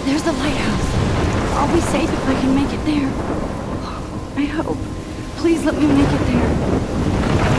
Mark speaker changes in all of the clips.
Speaker 1: There's the lighthouse. I'll be safe if I can make it there. I hope. Please let me make it there.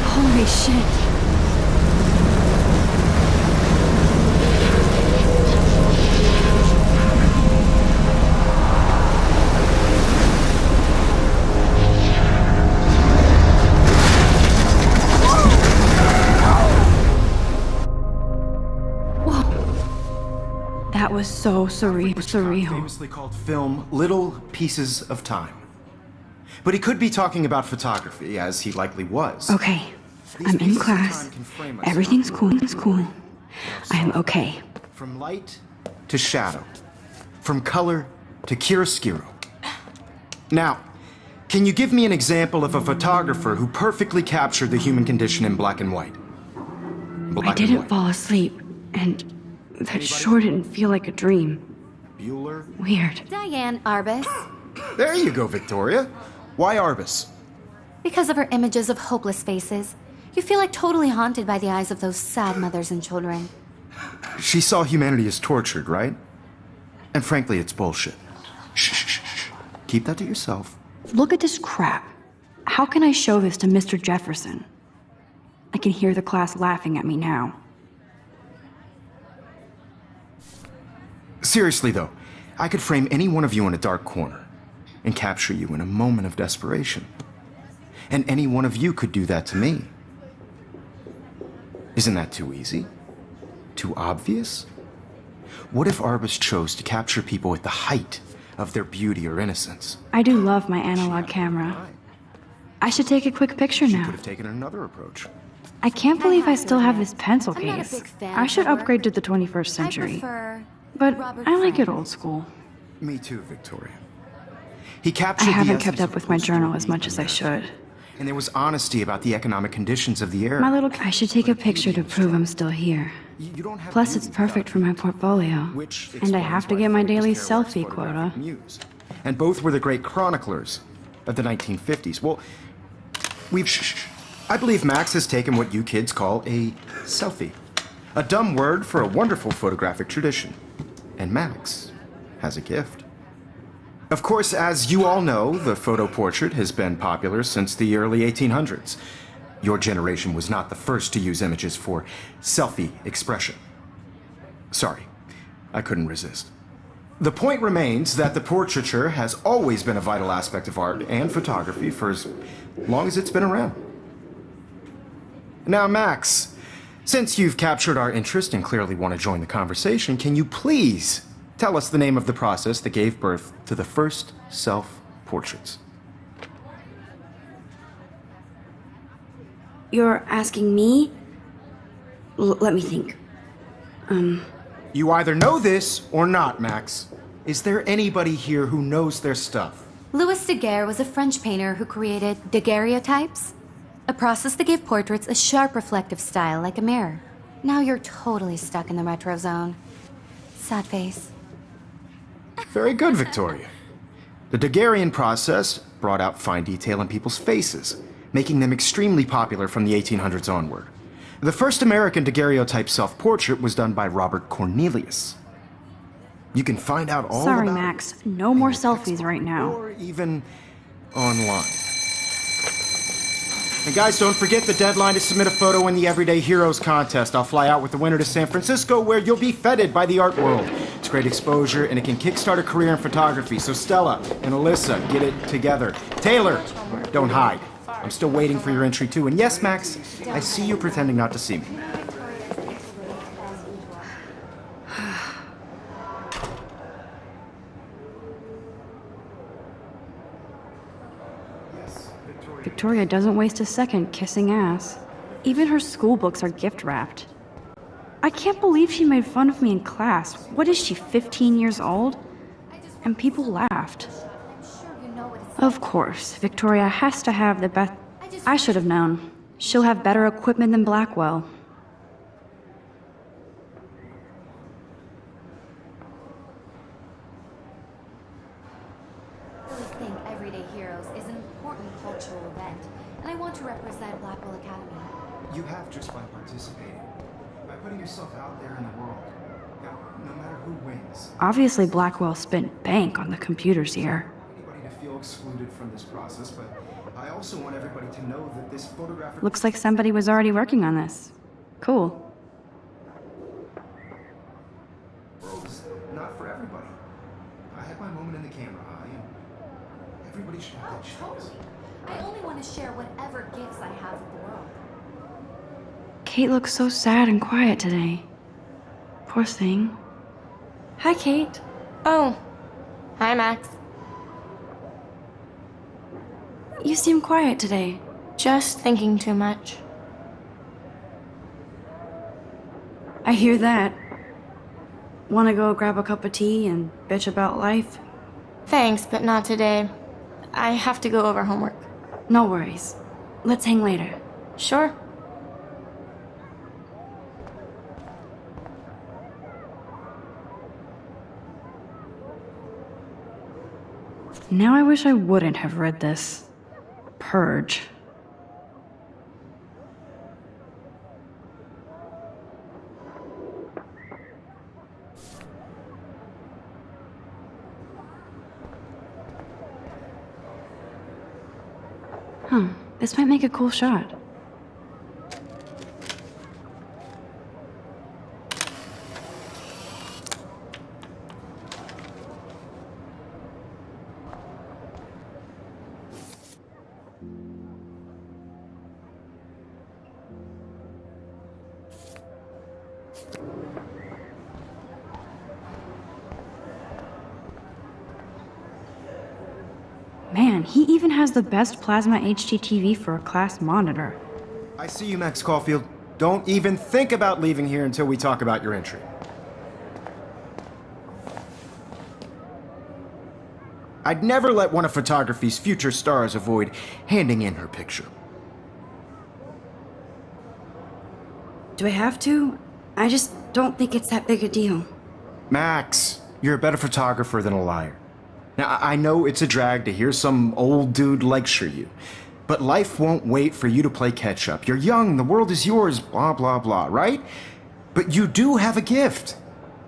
Speaker 1: Holy shit. That was so surreal.
Speaker 2: Famously called film Little Pieces of Time. But he could be talking about photography, as he likely was.
Speaker 1: Okay, I'm in class. Everything's cool. I am okay.
Speaker 2: From light to shadow. From color to chiaroscuro. Now, can you give me an example of a photographer who perfectly captured the human condition in black and white?
Speaker 1: I didn't fall asleep, and that sure didn't feel like a dream.
Speaker 2: Bueller?
Speaker 1: Weird.
Speaker 3: Diane Arbus.
Speaker 2: There you go, Victoria. Why Arbus?
Speaker 3: Because of her images of hopeless faces. You feel like totally haunted by the eyes of those sad mothers and children.
Speaker 2: She saw humanity as tortured, right? And frankly, it's bullshit. Shh. Keep that to yourself.
Speaker 1: Look at this crap. How can I show this to Mr. Jefferson? I can hear the class laughing at me now.
Speaker 2: Seriously, though, I could frame any one of you in a dark corner and capture you in a moment of desperation. And any one of you could do that to me. Isn't that too easy? Too obvious? What if Arbus chose to capture people at the height of their beauty or innocence?
Speaker 1: I do love my analog camera. I should take a quick picture
Speaker 2: She
Speaker 1: now.
Speaker 2: could have taken another approach.
Speaker 1: I can't believe I still have this pencil
Speaker 3: I'm not a
Speaker 1: case.
Speaker 3: big fan
Speaker 1: I
Speaker 3: of
Speaker 1: should
Speaker 3: her work.
Speaker 1: upgrade to the 21st century.
Speaker 3: I prefer
Speaker 1: But
Speaker 3: Robert
Speaker 1: I like it
Speaker 3: Frank.
Speaker 1: old school.
Speaker 2: Me too, Victoria. He
Speaker 1: I
Speaker 2: captured the
Speaker 1: haven't kept
Speaker 2: essence
Speaker 1: up
Speaker 2: of
Speaker 1: with my
Speaker 2: post-war
Speaker 1: journal as much
Speaker 2: need
Speaker 1: as I
Speaker 2: and
Speaker 1: should.
Speaker 2: And there was honesty about the economic conditions of the era.
Speaker 1: I should take a picture to prove I'm still here.
Speaker 2: You don't have
Speaker 1: Plus, it's
Speaker 2: beauty
Speaker 1: perfect for my portfolio.
Speaker 2: which
Speaker 1: And I
Speaker 2: explains
Speaker 1: have to
Speaker 2: why
Speaker 1: get my
Speaker 2: Frank
Speaker 1: daily
Speaker 2: was Kerouac's
Speaker 1: selfie quota.
Speaker 2: photographic muse. And both were the great chroniclers of the 1950s. Well, I believe Max has taken what you kids call a selfie. A dumb word for a wonderful photographic tradition. And Max has a gift. Of course, as you all know, the photo portrait has been popular since the early 1800s. Your generation was not the first to use images for selfie expression. Sorry, I couldn't resist. The point remains that the portraiture has always been a vital aspect of art and photography for as long as it's been around. Now, Max, since you've captured our interest and clearly want to join the conversation, can you please tell us the name of the process that gave birth to the first self-portraits?
Speaker 1: You're asking me? Let me think.
Speaker 2: You either know this or not, Max. Is there anybody here who knows their stuff?
Speaker 3: Louis Daguerre was a French painter who created daguerreotypes, a process that gave portraits a sharp reflective style like a mirror. Now you're totally stuck in the retro zone. Sad face.
Speaker 2: Very good, Victoria. The Daguerrean process brought out fine detail in people's faces, making them extremely popular from the 1800s onward. The first American daguerreotype self-portrait was done by Robert Cornelius. You can find out all
Speaker 1: Sorry,
Speaker 2: about
Speaker 1: Max.
Speaker 2: it
Speaker 1: No
Speaker 2: in
Speaker 1: more
Speaker 2: a
Speaker 1: selfies
Speaker 2: textbook
Speaker 1: right now.
Speaker 2: Or even online. And guys, don't forget the deadline to submit a photo in the Everyday Heroes contest. I'll fly out with the winner to San Francisco, where you'll be feted by the art world. It's great exposure, and it can kickstart a career in photography. So Stella and Alyssa, get it together. Taylor, don't hide. I'm still waiting for your entry, too. And yes, Max, I see you pretending not to see me.
Speaker 1: Victoria doesn't waste a second kissing ass. Even her school books are gift-wrapped. I can't believe she made fun of me in class. What is she, 15 years old? And people laughed. Of course, Victoria has to have the best. I should have known. She'll have better equipment than Blackwell.
Speaker 3: I really think Everyday Heroes is an important cultural event, and I want to represent Blackwell Academy.
Speaker 2: You have just by participating, by putting yourself out there in the world. Now, no matter who wins.
Speaker 1: Obviously, Blackwell spent bank on the computers here.
Speaker 2: Anybody to feel excluded from this process, but I also want everybody to know that this photographic...
Speaker 1: Looks like somebody was already working on this. Cool.
Speaker 2: World's not for everybody. I had my moment in the camera eye, and everybody should have that chance.
Speaker 3: Totally. I only want to share whatever gifts I have with the world.
Speaker 1: Kate looks so sad and quiet today. Poor thing. Hi, Kate.
Speaker 4: Oh. Hi, Max.
Speaker 1: You seem quiet today.
Speaker 4: Just thinking too much.
Speaker 1: I hear that. Wanna go grab a cup of tea and bitch about life?
Speaker 4: Thanks, but not today. I have to go over homework.
Speaker 1: No worries. Let's hang later.
Speaker 4: Sure.
Speaker 1: Now I wish I wouldn't have read this. Purge. This might make a cool shot. Man, he even has the best plasma HDTV for a class monitor.
Speaker 2: I see you, Max Caulfield. Don't even think about leaving here until we talk about your entry. I'd never let one of photography's future stars avoid handing in her picture.
Speaker 1: Do I have to? I just don't think it's that big a deal.
Speaker 2: Max, you're a better photographer than a liar. Now, I know it's a drag to hear some old dude lecture you, but life won't wait for you to play catch-up. You're young, the world is yours, blah, blah, blah, right? But you do have a gift.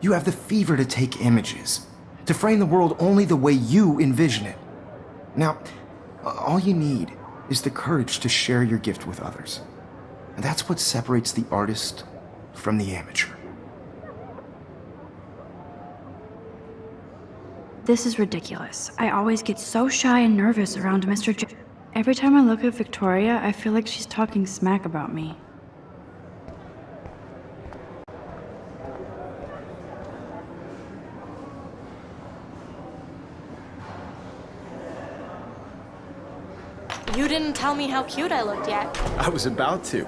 Speaker 2: You have the fever to take images, to frame the world only the way you envision it. Now, all you need is the courage to share your gift with others. And that's what separates the artist from the amateur.
Speaker 1: This is ridiculous. I always get so shy and nervous around Mr. Every time I look at Victoria, I feel like she's talking smack about me.
Speaker 4: You didn't tell me how cute I looked yet.
Speaker 2: I was about to.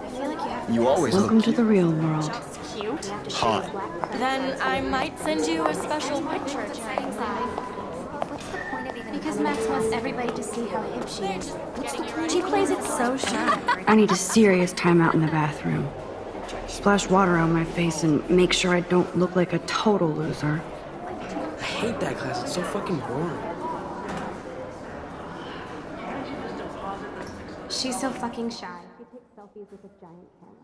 Speaker 2: You always look
Speaker 1: Welcome to the real world.
Speaker 4: Cute?
Speaker 2: hot.
Speaker 4: Then I might send you a special picture.
Speaker 3: Because Max wants everybody to see how hip she is. What's the point? She plays it so shy.
Speaker 1: I need a serious timeout in the bathroom. Splash water on my face and make sure I don't look like a total loser.
Speaker 5: I hate that class. It's so fucking boring.
Speaker 3: She's so fucking shy. She takes selfies with a giant camera.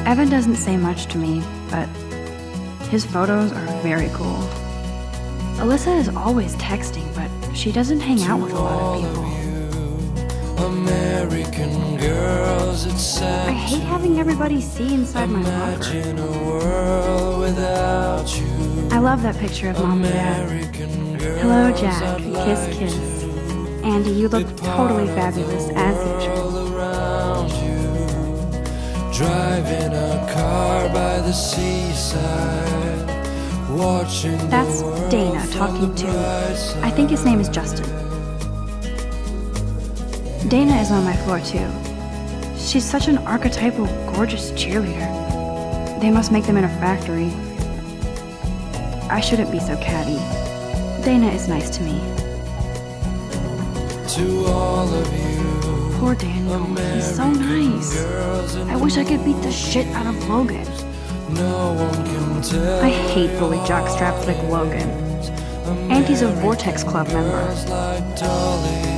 Speaker 1: Evan doesn't say much to me, but his photos are very cool. Alyssa is always texting, but she doesn't hang out with a lot of people.
Speaker 6: American girls, it's sad.
Speaker 1: I hate having everybody see inside my locker.
Speaker 6: Imagine a world without you.
Speaker 1: I love that picture of Mom and Dad.
Speaker 6: American girls,
Speaker 1: Hello, Jack.
Speaker 6: I'd
Speaker 1: Kiss,
Speaker 6: like
Speaker 1: kiss.
Speaker 6: to
Speaker 1: Andy, you look
Speaker 6: be
Speaker 1: totally
Speaker 6: part of
Speaker 1: fabulous,
Speaker 6: the
Speaker 1: as usual.
Speaker 6: world around you. Driving a car by the seaside, watching
Speaker 1: That's
Speaker 6: the world
Speaker 1: Dana
Speaker 6: from
Speaker 1: talking
Speaker 6: the
Speaker 1: to,
Speaker 6: bright side.
Speaker 1: I think his name is Justin. Dana is on my floor too. She's such an archetypal, gorgeous cheerleader. They must make them in a factory. I shouldn't be so catty. Dana is nice to me.
Speaker 6: To all of you,
Speaker 1: Poor Daniel, he's so nice. I wish I could beat the shit out of Logan.
Speaker 6: no one can tell.
Speaker 1: I hate bully jockstraps like Logan. And he's a Vortex Club member.
Speaker 6: Like Dolly,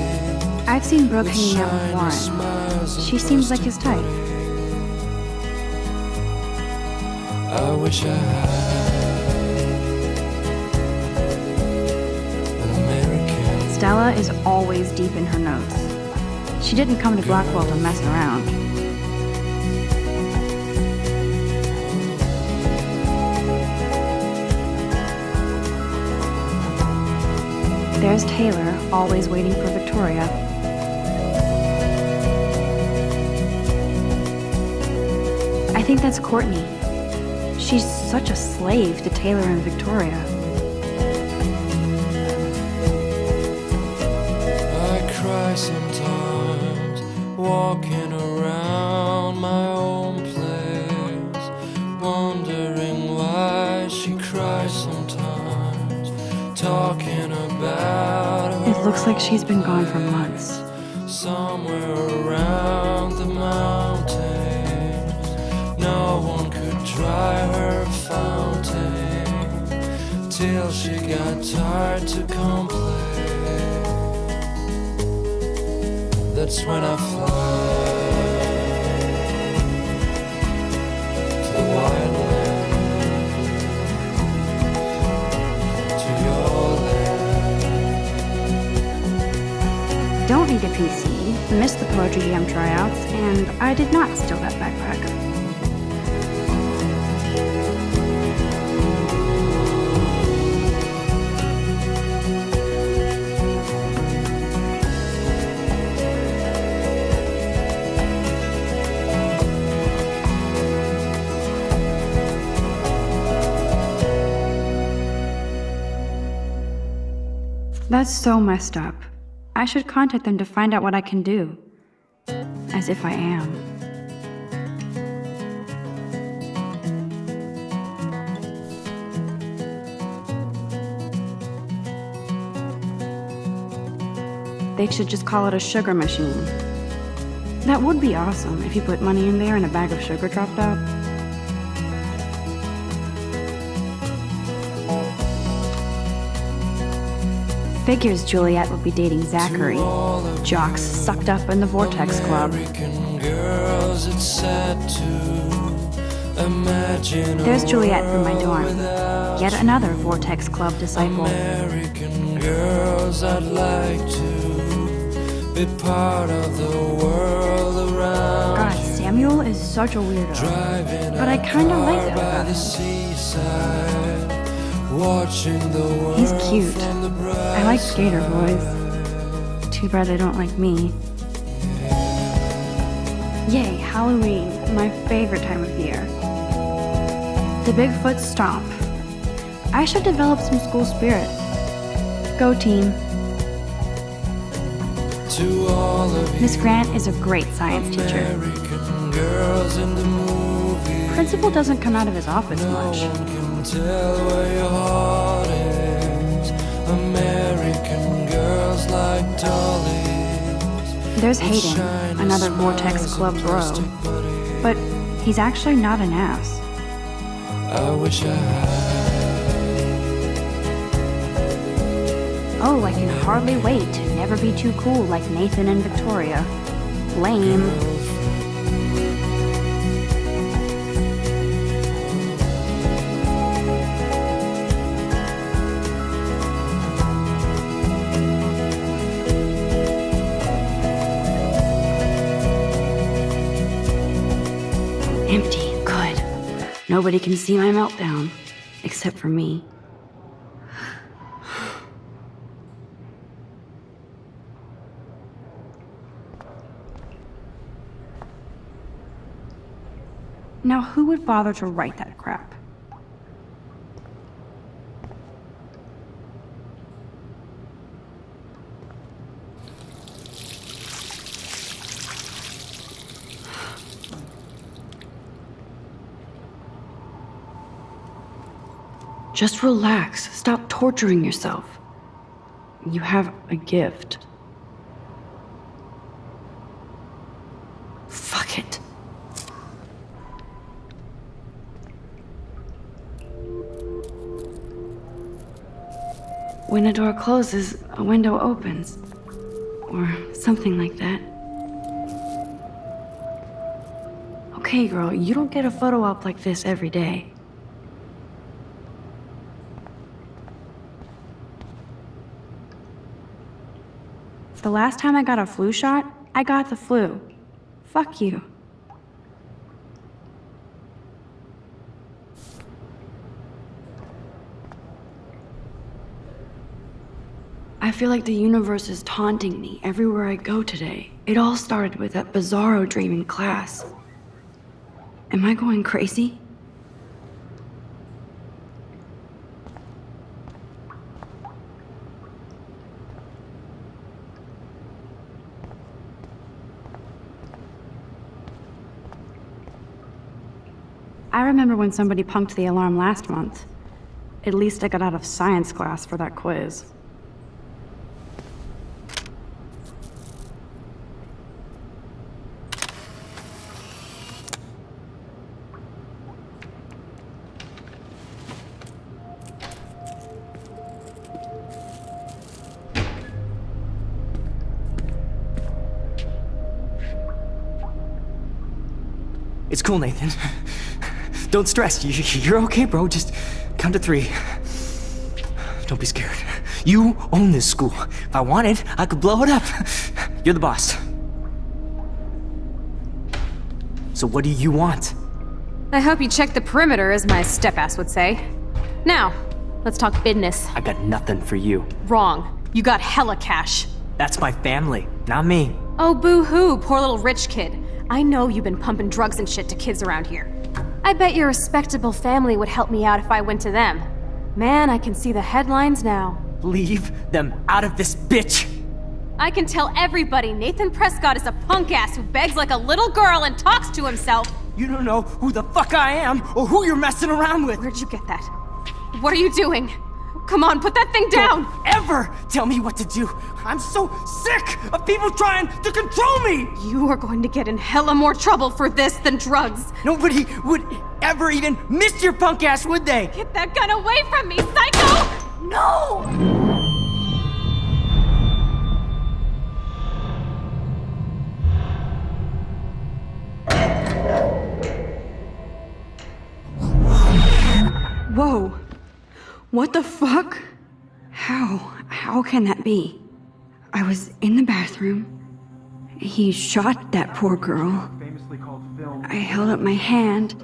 Speaker 1: I've seen Brooke hanging out with Warren.
Speaker 6: smiles.
Speaker 1: She seems like his type.
Speaker 6: I wish I had an American.
Speaker 1: Stella is always deep in her notes. She didn't come to Blackwell to mess around. There's Taylor, always waiting for Victoria. I think that's Courtney. She's such a slave to Taylor and Victoria.
Speaker 6: I cry sometimes, walking around my own place, wondering why she cries sometimes, talking about her
Speaker 1: It looks like she's been gone for months.
Speaker 6: somewhere around the mountains. No one could dry her fountain till she got tired to complain. That's when I fly to the wildland, to your land.
Speaker 1: Don't need a PC, missed the Poetry Jam tryouts, and I did not steal that backpack. That's so messed up. I should contact them to find out what I can do. As if I am. They should just call it a sugar machine. That would be awesome if you put money in there and a bag of sugar dropped out. Figures Juliet would be dating Zachary. Jocks sucked up in the Vortex Club.
Speaker 6: American girls, it's sad to imagine a
Speaker 1: There's Juliet from my
Speaker 6: world
Speaker 1: dorm.
Speaker 6: without
Speaker 1: Yet another Vortex Club disciple.
Speaker 6: American girls, I'd like to be part of the world around
Speaker 1: God,
Speaker 6: you.
Speaker 1: Samuel is such a weirdo.
Speaker 6: Driving
Speaker 1: But I
Speaker 6: a
Speaker 1: kinda like
Speaker 6: car
Speaker 1: that
Speaker 6: by
Speaker 1: about
Speaker 6: the
Speaker 1: him.
Speaker 6: seaside, watching the world
Speaker 1: He's cute.
Speaker 6: from the bright
Speaker 1: I like skater
Speaker 6: side.
Speaker 1: boys. Too bad they don't like me. Yay, Halloween, my favorite time of year. The Bigfoot Stomp. I should develop some school spirit. Go team.
Speaker 6: To all of you
Speaker 1: Miss Grant is a great science teacher.
Speaker 6: American girls in the movie,
Speaker 1: Principal doesn't come out of his office
Speaker 6: no
Speaker 1: much.
Speaker 6: one can tell where your heart is. American girls like dollies.
Speaker 1: There's Hayden, another Vortex Club bro. But he's actually not an ass.
Speaker 6: I wish I had
Speaker 1: Oh, I can hardly wait to never be too cool like Nathan and Victoria. Lame. Empty. Good. Nobody can see my meltdown. Except for me. Now, who would bother to write that crap? Just relax. Stop torturing yourself. You have a gift. Fuck it. When a door closes, a window opens. Or something like that. Okay, girl, you don't get a photo op like this every day. The last time I got a flu shot, I got the flu. Fuck you. I feel like the universe is taunting me everywhere I go today. It all started with that bizarro dream in class. Am I going crazy? I remember when somebody punked the alarm last month. At least I got out of science class for that quiz.
Speaker 5: It's cool, Nathan. Don't stress. You're okay, bro. Just count to 3. Don't be scared. You own this school. If I wanted, I could blow it up. You're the boss. So what do you want?
Speaker 7: I hope you checked the perimeter, as my step-ass would say. Now, let's talk business.
Speaker 5: I got nothing for you.
Speaker 7: Wrong. You got hella cash.
Speaker 5: That's my family, not me.
Speaker 7: Oh, boo-hoo, poor little rich kid. I know you've been pumping drugs and shit to kids around here. I bet your respectable family would help me out if I went to them. Man, I can see the headlines now.
Speaker 5: Leave them out of this bitch!
Speaker 7: I can tell everybody Nathan Prescott is a punk ass who begs like a little girl and talks to himself.
Speaker 5: You don't know who the fuck I am or who you're messing around with.
Speaker 7: Where'd you get that? What are you doing? Come on, put that thing down!
Speaker 5: Don't ever tell me what to do! I'm so sick of people trying to control me!
Speaker 7: You are going to get in hella more trouble for this than drugs.
Speaker 5: Nobody would ever even miss your punk ass, would they?
Speaker 7: Get that gun away from me, psycho! No!
Speaker 1: Whoa. What the fuck? How can that be? I was in the bathroom. He shot that poor girl. I held up my hand.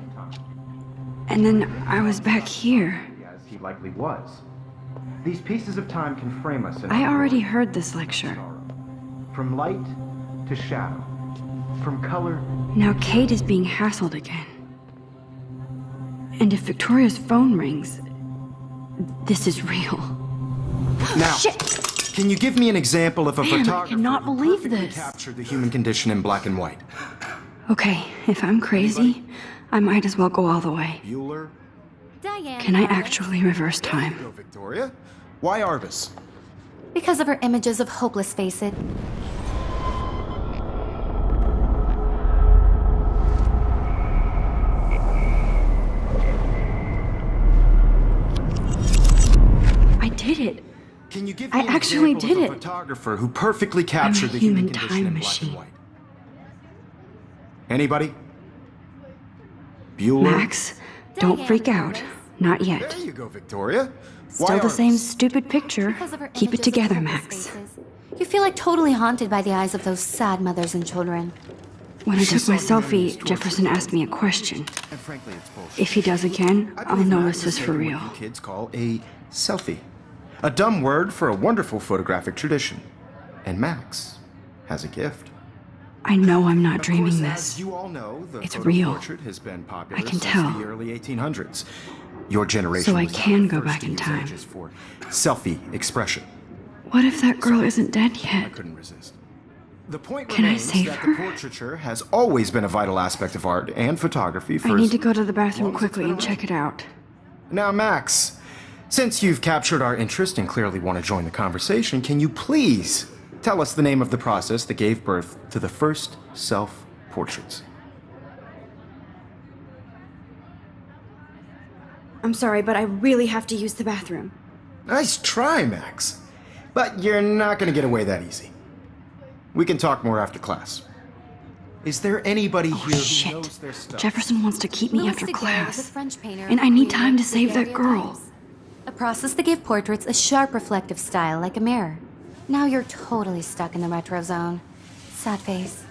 Speaker 1: And then I was back here.
Speaker 2: As he likely was. These pieces of time can frame us in
Speaker 1: I already heard this lecture.
Speaker 2: From light to shadow. From color.
Speaker 1: Now Kate is being hassled again. And if Victoria's phone rings, this is real.
Speaker 2: Now,
Speaker 1: Shit!
Speaker 2: can you give me an example of a
Speaker 1: Man, I
Speaker 2: photographer
Speaker 1: cannot
Speaker 2: who
Speaker 1: believe
Speaker 2: perfectly
Speaker 1: this.
Speaker 2: captured the human condition in black and white?
Speaker 1: Okay, if I'm crazy, I might as well go all the way.
Speaker 2: Bueller?
Speaker 3: Diane.
Speaker 1: Can I actually reverse time?
Speaker 2: Go, Victoria. Why Arbus?
Speaker 3: Because of her images of hopeless face it.
Speaker 1: I did it.
Speaker 2: Can you give
Speaker 1: I
Speaker 2: me an
Speaker 1: actually
Speaker 2: example
Speaker 1: did
Speaker 2: of a
Speaker 1: it.
Speaker 2: photographer who perfectly captured the
Speaker 1: human
Speaker 2: human condition
Speaker 1: time
Speaker 2: in black
Speaker 1: machine.
Speaker 2: and white? Anybody? Bueller?
Speaker 1: Max, don't freak out. Not yet.
Speaker 2: There you go, Victoria.
Speaker 1: Still
Speaker 2: Why
Speaker 1: the same
Speaker 2: Arbus?
Speaker 1: stupid picture.
Speaker 3: Because of her
Speaker 1: Keep it
Speaker 3: images of
Speaker 1: together,
Speaker 3: hopeless
Speaker 1: Max.
Speaker 3: faces. You feel like totally haunted by the eyes of those sad mothers and children.
Speaker 1: When I took my selfie, Jefferson asked me a question.
Speaker 2: And frankly, it's bullshit.
Speaker 1: If he does again,
Speaker 2: I
Speaker 1: I'll
Speaker 2: believe
Speaker 1: know
Speaker 2: Max
Speaker 1: this is
Speaker 2: is
Speaker 1: for
Speaker 2: making
Speaker 1: real.
Speaker 2: what you kids call a selfie. A dumb word for a wonderful photographic tradition. And Max has a gift.
Speaker 1: I know I'm not
Speaker 2: Of
Speaker 1: dreaming
Speaker 2: course,
Speaker 1: this.
Speaker 2: as you all know, the
Speaker 1: It's
Speaker 2: photo
Speaker 1: real.
Speaker 2: portrait has been popular
Speaker 1: I can
Speaker 2: since
Speaker 1: tell.
Speaker 2: the early 1800s. Your generation
Speaker 1: So I
Speaker 2: was not
Speaker 1: can
Speaker 2: the
Speaker 1: go
Speaker 2: first
Speaker 1: back
Speaker 2: to
Speaker 1: in
Speaker 2: use
Speaker 1: time.
Speaker 2: images for selfie expression.
Speaker 1: What if that girl isn't dead
Speaker 2: I
Speaker 1: yet?
Speaker 2: couldn't resist. The point
Speaker 1: Can I
Speaker 2: remains
Speaker 1: save
Speaker 2: that
Speaker 1: her?
Speaker 2: the portraiture has always been a vital aspect of art and photography for
Speaker 1: I need
Speaker 2: as
Speaker 1: to go to the bathroom
Speaker 2: long as it's
Speaker 1: quickly
Speaker 2: been
Speaker 1: and check it out.
Speaker 2: Now, Max, since you've captured our interest and clearly want to join the conversation, can you please tell us the name of the process that gave birth to the first self-portraits?
Speaker 1: I'm sorry, but I really have to use the bathroom.
Speaker 2: Nice try, Max. But you're not going to get away that easy. We can talk more after class. Is there anybody here who
Speaker 1: Shit.
Speaker 2: knows their stuff?
Speaker 1: Jefferson wants to keep me
Speaker 3: Louis
Speaker 1: after
Speaker 3: Daguerre was a
Speaker 1: class.
Speaker 3: French painter
Speaker 1: And
Speaker 3: who
Speaker 1: I need
Speaker 3: created
Speaker 1: time to save that
Speaker 3: daguerreotypes,
Speaker 1: girl.
Speaker 3: a process that gave portraits a sharp reflective style like a mirror. Now you're totally stuck in the retro zone. Sad face.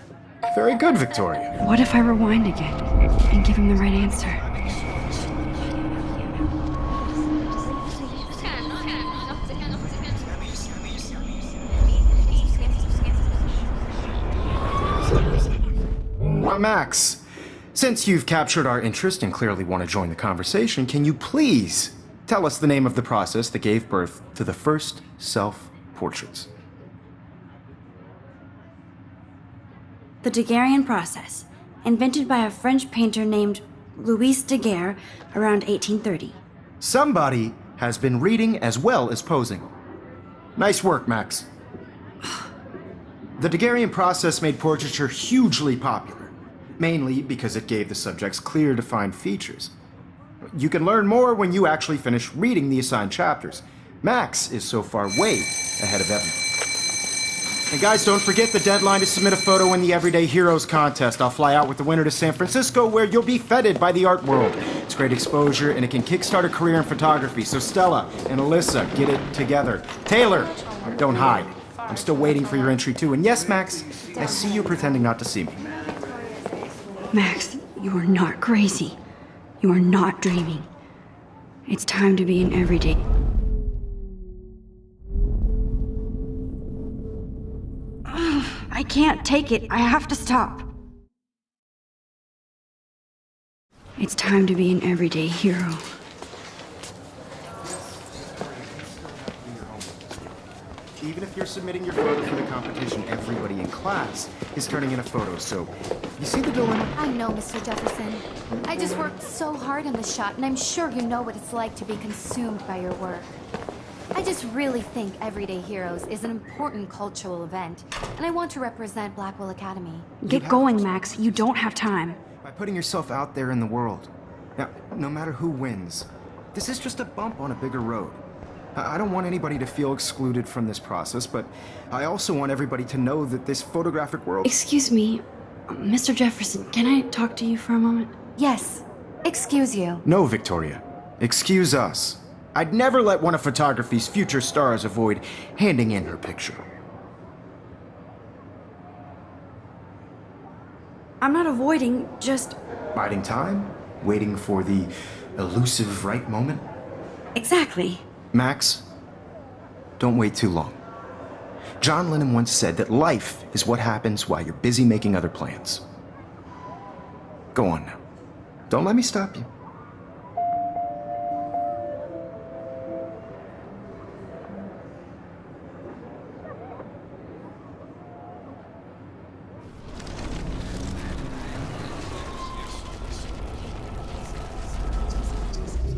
Speaker 2: Very good, Victoria.
Speaker 1: What if I rewind again and give him the right answer?
Speaker 2: Well, Max, since you've captured our interest and clearly want to join the conversation, can you please tell us the name of the process that gave birth to the first self-portraits?
Speaker 1: The Daguerrean process, invented by a French painter named Louis Daguerre around 1830.
Speaker 2: Somebody has been reading as well as posing. Nice work, Max. The Daguerrean process made portraiture hugely popular, mainly because it gave the subjects clear, defined features. You can learn more when you actually finish reading the assigned chapters. Max is so far way ahead of everyone. And guys, don't forget the deadline to submit a photo in the Everyday Heroes contest. I'll fly out with the winner to San Francisco, where you'll be feted by the art world. It's great exposure, and it can kickstart a career in photography. So Stella and Alyssa, get it together. Taylor, don't hide. I'm still waiting for your entry too. And yes, Max, I see you pretending not to see me.
Speaker 1: Max, you are not crazy. You are not dreaming. It's time to be an everyday. I can't take it. I have to stop. It's time to be an everyday hero.
Speaker 2: Even if you're submitting your photo for the competition, everybody in class is turning in a photo. So, you see the dilemma?
Speaker 3: I know, Mr. Jefferson. I just worked so hard on the shot, and I'm sure you know what it's like to be consumed by your work. I just really think Everyday Heroes is an important cultural event, and I want to represent Blackwell Academy.
Speaker 1: Get going, Max. You don't have time.
Speaker 2: By putting yourself out there in the world. Now, no matter who wins, this is just a bump on a bigger road. I don't want anybody to feel excluded from this process, but I also want everybody to know that this photographic world...
Speaker 1: Excuse me, Mr. Jefferson, can I talk to you for a moment?
Speaker 3: Yes, excuse you.
Speaker 2: No, Victoria. Excuse us. I'd never let one of photography's future stars avoid handing in her picture.
Speaker 1: I'm not avoiding, just...
Speaker 2: Biding time? Waiting for the elusive right moment?
Speaker 1: Exactly.
Speaker 2: Max, don't wait too long. John Lennon once said that life is what happens while you're busy making other plans. Go on now. Don't let me stop you.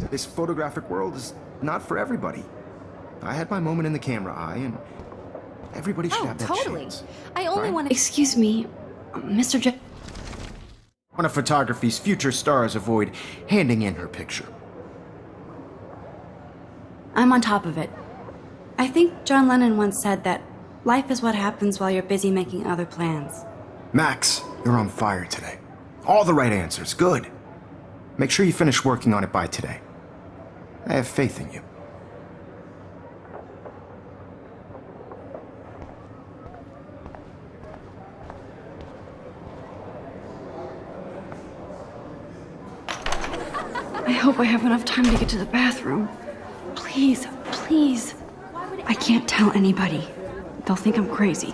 Speaker 2: This photographic world is not for everybody. I had my moment in the camera eye, and everybody should have that
Speaker 3: totally.
Speaker 2: chance.
Speaker 3: I only
Speaker 2: Right?
Speaker 3: want to...
Speaker 1: Excuse me, Mr.
Speaker 2: One of photography's future stars avoid handing in her picture.
Speaker 1: I'm on top of it. I think John Lennon once said that life is what happens while you're busy making other plans.
Speaker 2: Max, you're on fire today. All the right answers. Good. Make sure you finish working on it by today. I have faith in you.
Speaker 1: I hope I have enough time to get to the bathroom. Please, please. I can't tell anybody. They'll think I'm crazy.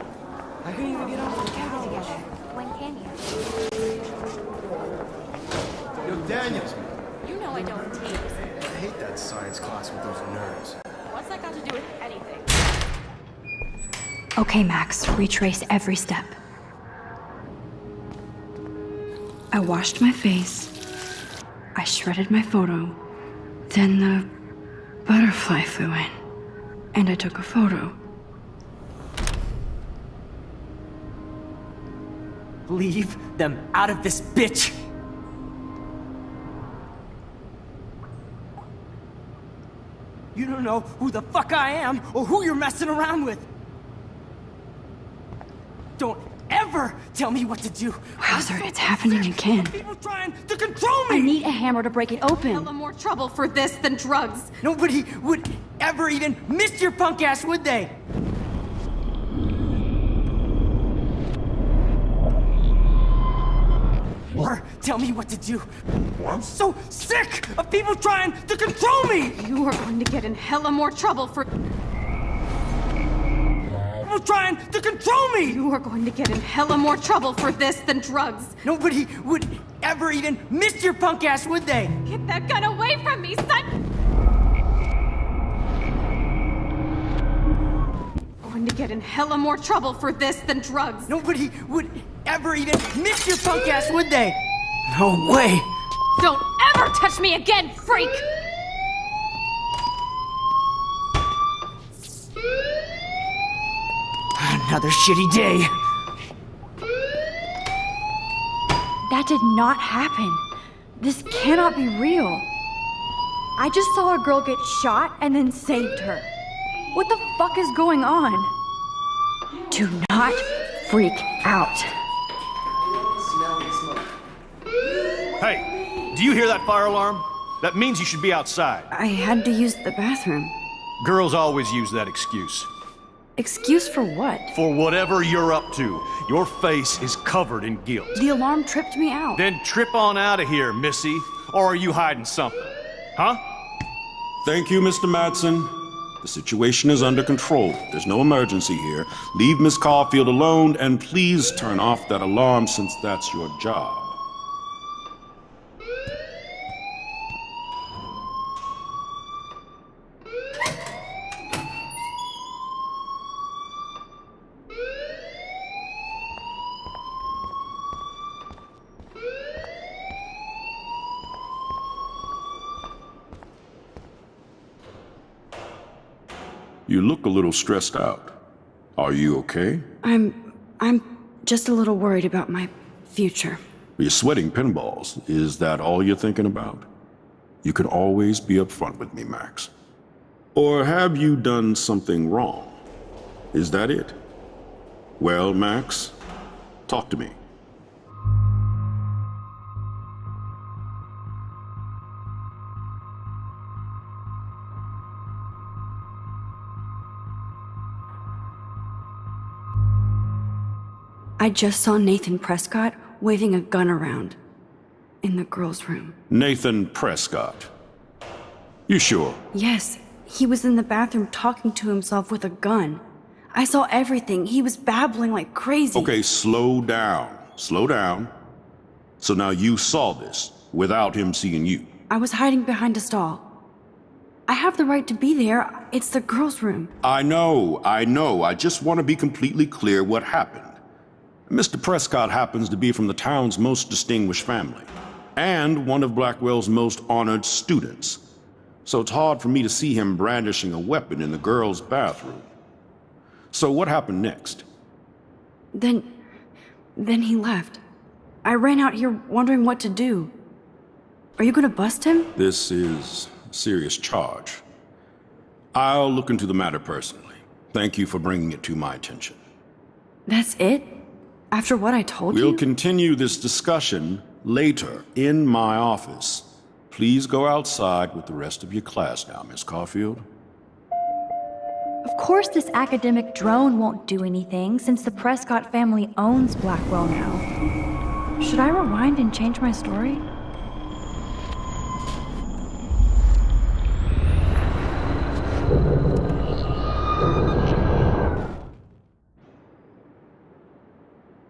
Speaker 5: I couldn't even get off the couch.
Speaker 3: When can you?
Speaker 2: Yo, Daniels.
Speaker 8: You know I don't tease.
Speaker 2: I hate that science class with those nerds.
Speaker 8: What's that got to do with anything?
Speaker 1: Okay, Max, retrace every step. I washed my face. I shredded my photo. Then the butterfly flew in. And I took a photo.
Speaker 5: Leave them out of this bitch! You don't know who the fuck I am or who you're messing around with! Don't ever tell me what to do!
Speaker 1: Wowzer, it's happening again.
Speaker 5: People trying to control me!
Speaker 1: I need a hammer to break it open.
Speaker 7: Hella more trouble for this than drugs.
Speaker 5: Nobody would ever even miss your punk ass, would they? Or tell me what to do. I'm so sick of people trying to control me!
Speaker 7: You are going to get in hella more trouble for...
Speaker 5: People trying to control me!
Speaker 7: You are going to get in hella more trouble for this than drugs.
Speaker 5: Nobody would ever even miss your punk ass, would they?
Speaker 7: Get that gun away from me, son! Going to get in hella more trouble for this than drugs.
Speaker 5: Nobody would ever even miss your punk ass, would they? No way!
Speaker 7: Don't ever touch me again, freak!
Speaker 5: Another shitty day.
Speaker 1: That did not happen. This cannot be real. I just saw a girl get shot and then saved her. What the fuck is going on? Do not freak out.
Speaker 9: Hey, do you hear that fire alarm? That means you should be outside.
Speaker 1: I had to use the bathroom.
Speaker 9: Girls always use that excuse.
Speaker 1: Excuse for what?
Speaker 9: For whatever you're up to, your face is covered in guilt.
Speaker 1: The alarm tripped me out.
Speaker 9: Then trip on out of here, Missy. Or are you hiding something? Huh?
Speaker 10: Thank you, Mr. Madsen. The situation is under control. There's no emergency here. Leave Miss Caulfield alone, and please turn off that alarm since that's your job. You look a little stressed out. Are you okay?
Speaker 1: I'm just a little worried about my future.
Speaker 10: You're sweating pinballs. Is that all you're thinking about? You can always be upfront with me, Max. Or have you done something wrong? Is that it? Well, Max, talk to me.
Speaker 1: I just saw Nathan Prescott waving a gun around in the girls' room.
Speaker 10: Nathan Prescott. You sure?
Speaker 1: Yes, he was in the bathroom talking to himself with a gun. I saw everything. He was babbling like crazy.
Speaker 10: Okay, slow down. Slow down. So now you saw this without him seeing you.
Speaker 1: I was hiding behind a stall. I have the right to be there. It's the girls' room.
Speaker 10: I know. I just want to be completely clear what happened. Mr. Prescott happens to be from the town's most distinguished family, and one of Blackwell's most honored students. So it's hard for me to see him brandishing a weapon in the girls' bathroom. So what happened next?
Speaker 1: Then he left. I ran out here wondering what to do. Are you gonna bust him?
Speaker 10: This is a serious charge. I'll look into the matter personally. Thank you for bringing it to my attention.
Speaker 1: That's it? After what I told you?
Speaker 10: We'll continue this discussion later in my office. Please go outside with the rest of your class now, Miss Caulfield.
Speaker 11: Of course this academic drone won't do anything since the Prescott family owns Blackwell now. Should I rewind and change my story?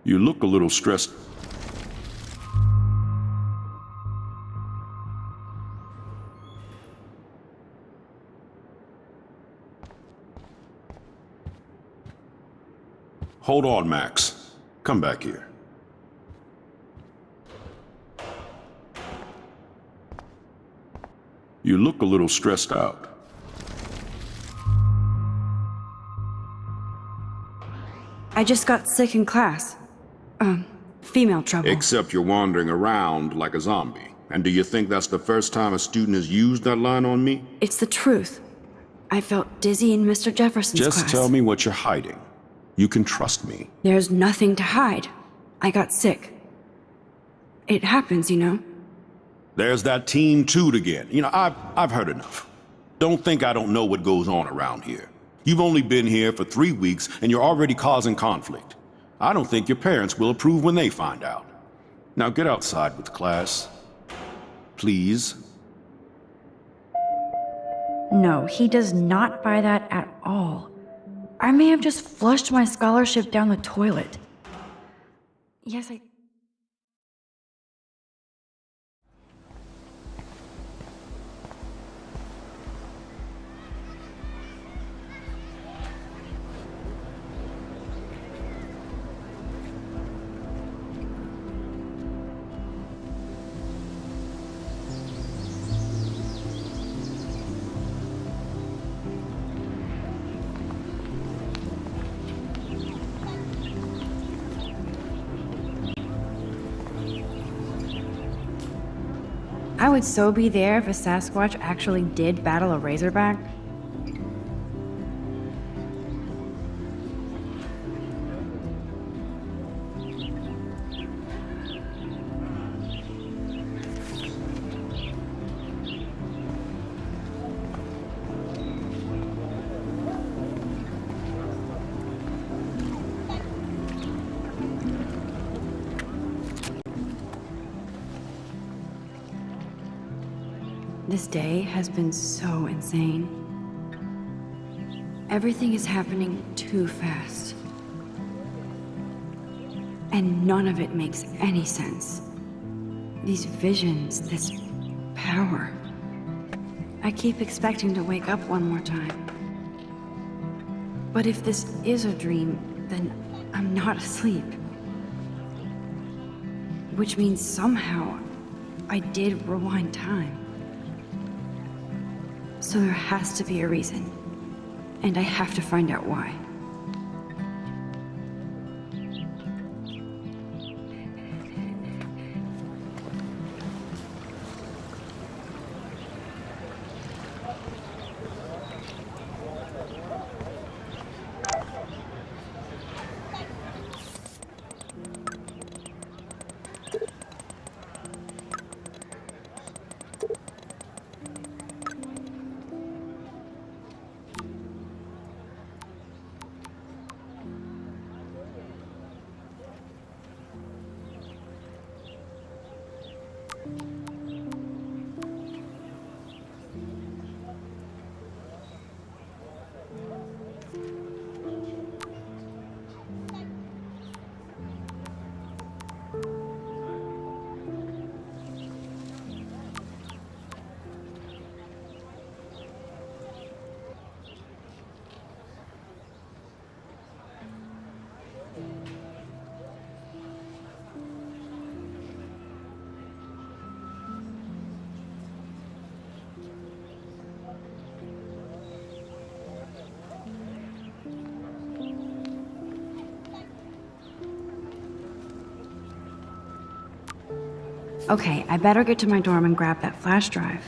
Speaker 10: You look a little stressed. Hold on, Max. Come back here. You look a little stressed out.
Speaker 1: I just got sick in class. Female trouble.
Speaker 10: Except you're wandering around like a zombie. And do you think that's the first time a student has used that line on me?
Speaker 1: It's the truth. I felt dizzy in Mr. Jefferson's class.
Speaker 10: Just tell me what you're hiding. You can trust me.
Speaker 1: There's nothing to hide. I got sick. It happens, you know.
Speaker 10: There's that teen toot again. You know, I've heard enough. Don't think I don't know what goes on around here. You've only been here for 3 weeks and you're already causing conflict. I don't think your parents will approve when they find out. Now get outside with class. Please.
Speaker 11: No, he does not buy that at all. I may have just flushed my scholarship down the toilet.
Speaker 1: Yes, I... I would so be there if a Sasquatch actually did battle a Razorback. This day has been so insane. Everything is happening too fast. And none of it makes any sense. These visions, this power. I keep expecting to wake up one more time. But if this is a dream, then I'm not asleep. Which means somehow I did rewind time. So there has to be a reason, and I have to find out why. Okay, I better get to my dorm and grab that flash drive.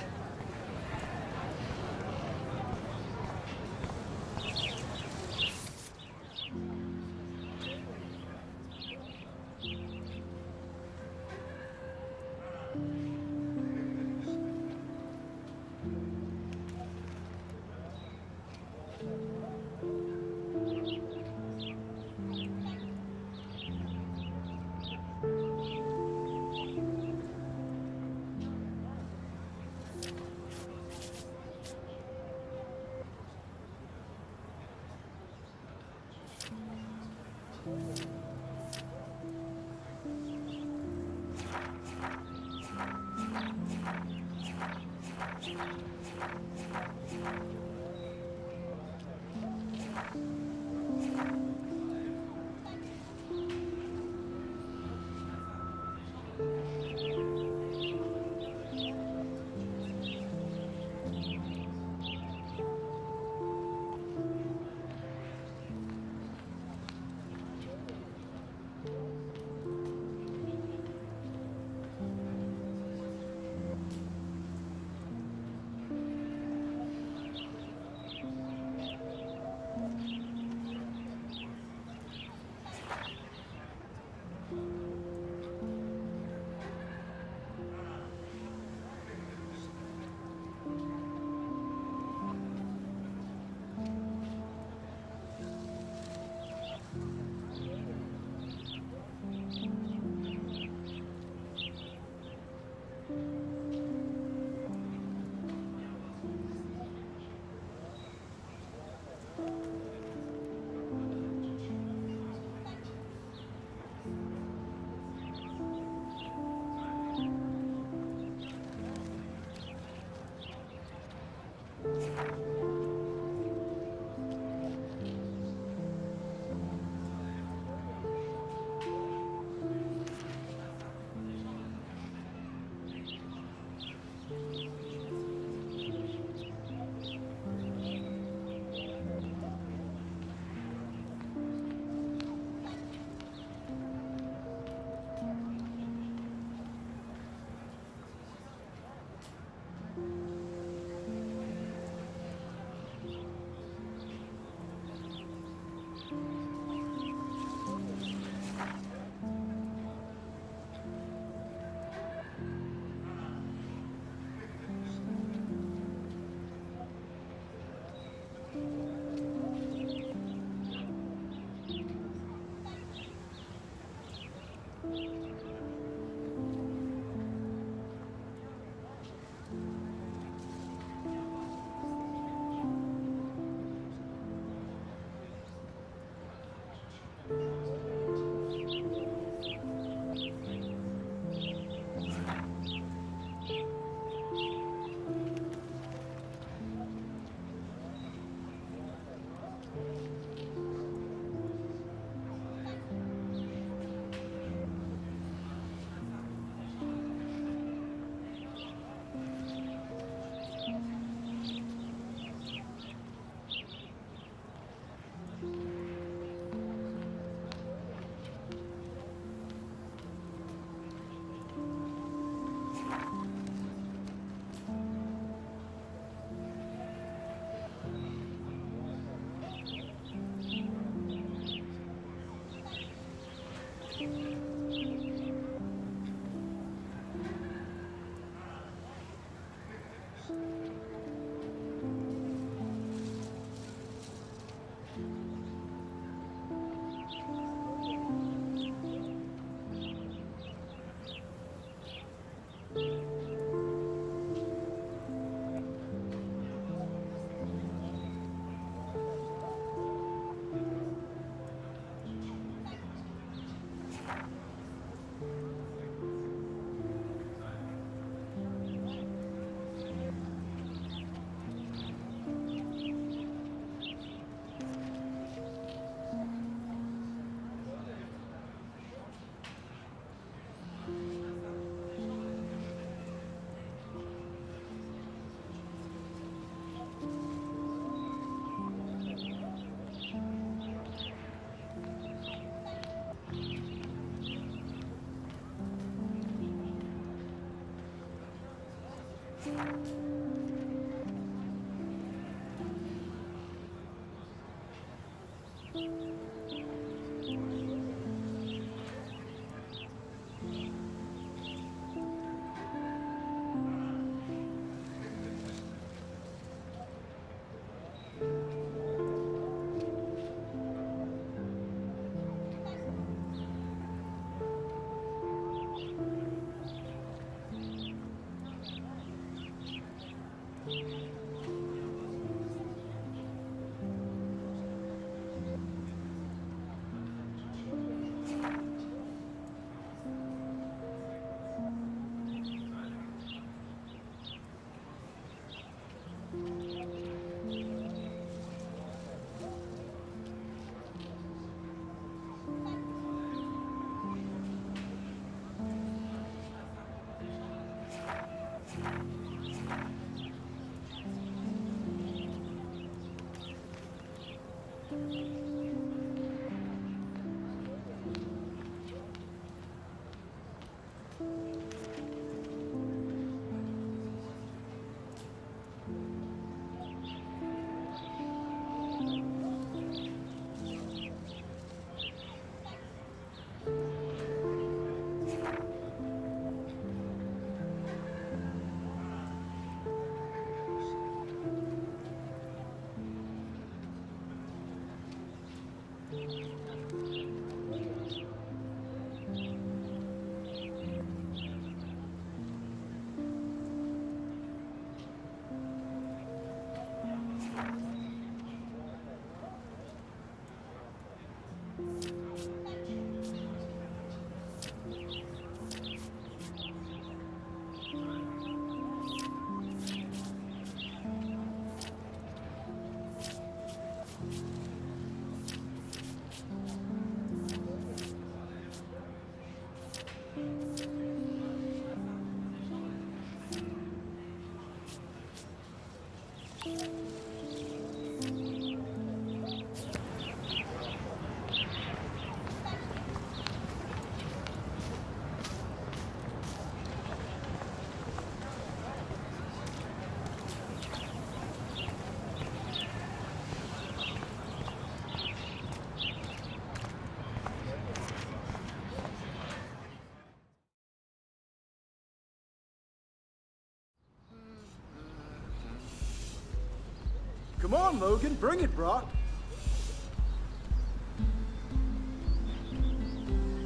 Speaker 12: Come on, Logan, bring it, Brock.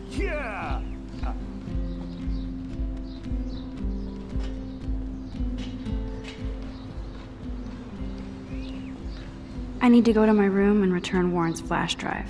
Speaker 9: Yeah!
Speaker 1: I need to go to my room and return Warren's flash drive.